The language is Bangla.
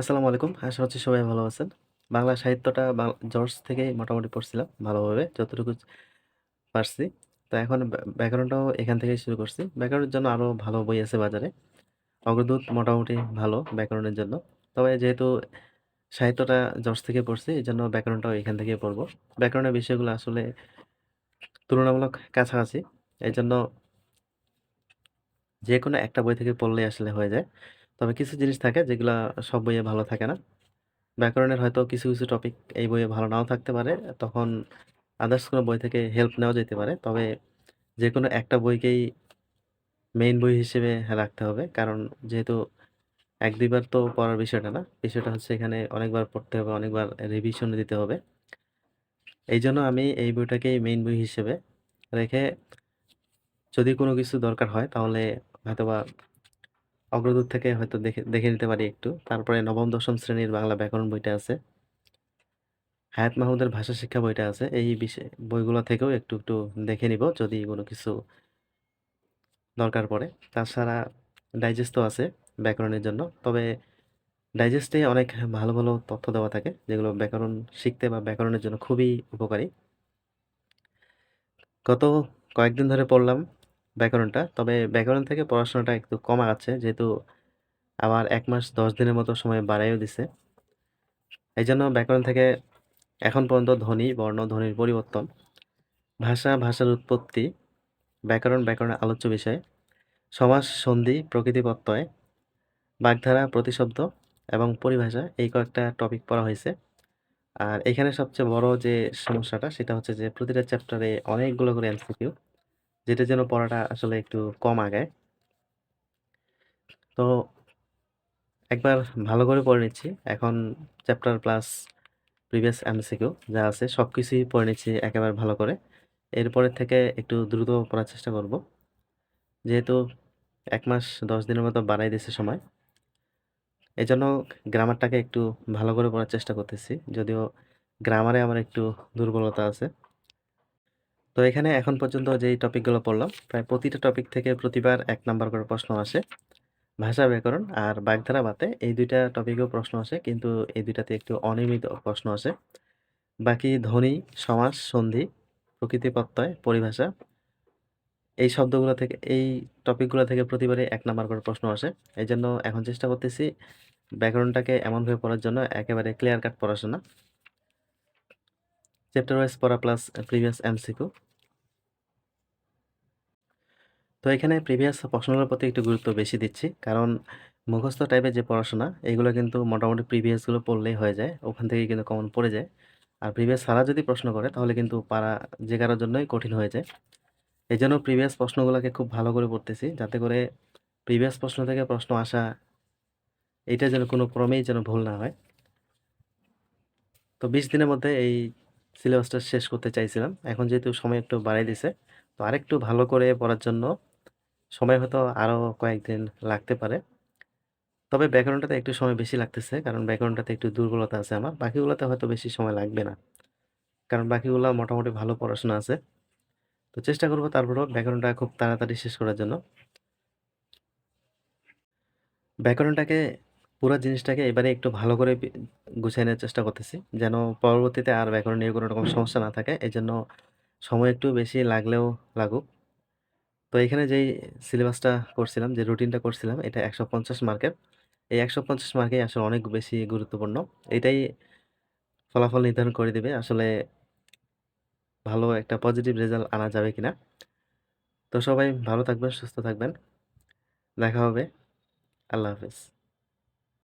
আসসালামু আলাইকুম। আশা করছি সবাই ভালো আছেন। বাংলা সাহিত্যটা জর্জ থেকেই মোটামুটি পড়ছিলাম ভালোভাবে যতটুকু পারছি। তো এখন ব্যাকরণটাও এখান থেকেই শুরু করছি। ব্যাকরণের জন্য আরো ভালো বই আছে বাজারে। অগ্রদূত মোটামুটি ভালো ব্যাকরণের জন্য। তবে যেহেতু সাহিত্যটা জর্জ থেকে পড়ছি এজন্য ব্যাকরণটাও এখান থেকেই পড়বো। ব্যাকরণের বিষয়গুলো আসলে তুলনামূলক কাছাকাছি। এজন্য যেকোনো একটা বই থেকে পড়লেই আসলে হয়ে যায়। তবে কিছু জিনিস থাকে যেগুলা সব বইয়ে ভালো থাকে না। ব্যাকরণের হয়তো কিছু টপিক এই বইয়ে ভালো নাও থাকতে পারে। তখন আদার্স কোনো বই থেকে হেল্প নেওয়া যেতে পারে। তবে যেকোনো একটা বইকেই মেইন বই হিসেবে রাখতে হবে। কারণ যেহেতু ১-২ বার তো পড়ার বিষয়টা না। বিষয়টা হচ্ছে এখানে অনেকবার পড়তে হবে, অনেকবার রিভিশন দিতে হবে। এইজন্য আমি এই বইটাকেই মেইন বই হিসেবে রেখে যদি কোনো কিছু দরকার হয় তাহলে হয়তোবা অগ্রদূত থেকে হয়তো দেখে দেখে নিতে পারি একটু। তারপরে ৯ম-১০ম শ্রেণীর বাংলা ব্যাকরণ বইটা আছে। হায়াত মাহমুদের ভাষা শিক্ষা বইটা আছে। এই বইগুলো থেকেও একটু দেখে নিব যদি কোনো কিছু দরকার পড়ে। তাছাড়া ডাইজেস্টও আছে ব্যাকরণের জন্য। তবে ডাইজেস্টে অনেক ভালো তথ্য দেওয়া থাকে যেগুলো ব্যাকরণ শিখতে বা ব্যাকরণের জন্য খুবই উপকারী। গত কয়েকদিন ধরে পড়লাম ব্যাকরণটা। তবে ব্যাকরণ থেকে পড়াশোনাটা একটু কম আগাচ্ছে যেহেতু আবার ১ মাস ১০ দিনের মতো সময় বাড়াইও দিছে। এইজন্য ব্যাকরণ থেকে এখন পর্যন্ত ধ্বনি, বর্ণ, ধ্বনির পরিবর্তন, ভাষার উৎপত্তি, ব্যাকরণের আলোচ্য বিষয়, সমাস, সন্ধি, প্রকৃতি প্রত্যয়, বাগধারা, প্রতিশব্দ এবং পরিভাষা এই কয়েকটা টপিক পড়া হয়েছে। আর এখানে সবচেয়ে বড় যে সমস্যাটা সেটা হচ্ছে যে প্রতিটা চ্যাপ্টারে অনেকগুলো করে এমসিকিউ যেটার জন্য পড়াটা আসলে একটু কম আগায়। তো একবার ভালো করে পড়ে নিচ্ছি। এখন চ্যাপ্টার প্লাস প্রিভিয়াস এমসিকিউ যা আছে সবকিছুই পড়ে নিচ্ছি একেবারে ভালো করে। এরপরের থেকে একটু দ্রুত পড়ার চেষ্টা করব। যেহেতু ১ মাস ১০ দিনের মতো বাড়ায় দিছে সময়। এজন্য গ্রামারটাকে একটু ভালো করে পড়ার চেষ্টা করতেছি। যদিও গ্রামারে আমার একটু দুর্বলতা আছে। তো এখানে এখন পর্যন্ত যেই টপিকগুলো পড়লাম, প্রায় প্রতিটা টপিক থেকে প্রতিবার ১ নাম্বার করে প্রশ্ন আসে। ভাষা, ব্যাকরণ আর বাগধারা বাদে এই ২ টা টপিকেও প্রশ্ন আসে। কিন্তু এই ২ টাতে একটু অনিয়মিত প্রশ্ন আসে। বাকি ধ্বনি, সমাস, সন্ধি, প্রকৃতি প্রত্যয়, পরিভাষা এই টপিকগুলো থেকে প্রতিবারই ১ নাম্বার করে প্রশ্ন আসে। এজন্য এখন চেষ্টা করতেছি ব্যাকরণটাকে এমনভাবে পড়ার জন্য একেবারে ক্লিয়ার কাট পড়াশোনা। চ্যাপ্টার ওয়াইজ পড়া প্লাস প্রিভিয়াস এমসিকিউ। তো এখানে প্রিভিয়াস প্রশ্নগুলোর প্রতি একটু গুরুত্ব বেশি দিচ্ছি। কারণ মুখস্থ টাইপের যে পড়াশোনা এগুলো কিন্তু মোটামুটি প্রিভিয়াস গুলো পড়লেই হয়ে যায়। ওখান থেকেই কিন্তু কমন পড়ে যায়। আর প্রিভিয়াস ছাড়া যদি প্রশ্ন করে তাহলে কিন্তু পারা যে কারোর জন্যই কঠিন হয়ে যায়। এজন্য প্রিভিয়াস প্রশ্নগুলোকে খুব ভালো করে পড়তেছি যাতে করে প্রিভিয়াস প্রশ্ন থেকে প্রশ্ন আসা এইটা যেন কোনো ক্রমেই যেন ভুল না হয়। তো ২০ দিনের মধ্যে এই সিলেবাসটা শেষ করতে চাইছিলাম। এখন যেহেতু সময় একটু বাড়ায় দিছে, তো আরেকটু ভালো করে পড়ার জন্য সময় হয়তো আরো কয়েকদিন লাগতে পারে। তবে ব্যাকরণটাতে একটু সময় বেশি লাগতেছে। কারণ ব্যাকরণটাতে একটু দুর্বলতা আছে আমার। বাকিগুলোতে হয়তো বেশি সময় লাগবে না। কারণ বাকিগুলা মোটামুটি ভালো পড়াশোনা আছে। তো চেষ্টা করব তারপরেও ব্যাকরণটা খুব তাড়াতাড়ি শেষ করার জন্য। ব্যাকরণটাকে পুরা জিনিসটাকে এবারে একটু ভালো করে গুছায় নেওয়ার চেষ্টা করতেছি। যেন পরবর্তীতে আর ব্যাকরণ নিয়ে কোনো রকম সমস্যা না থাকে। এজন্য সময় একটু বেশি লাগলেও লাগুক। তো এখানে যেই সিলেবাসটা করছিলাম, যে রুটিনটা করছিলাম এটা ১৫০ মার্কের। এই ১৫০ মার্কই আসলে অনেক বেশি গুরুত্বপূর্ণ। এটাই ফলাফল নির্ধারণ করে দিবে আসলে ভালো একটা পজিটিভ রেজাল্ট আনা যাবে কিনা। তো সবাই ভালো থাকবেন, সুস্থ থাকবেন। দেখা হবে। আল্লাহ হাফেজ।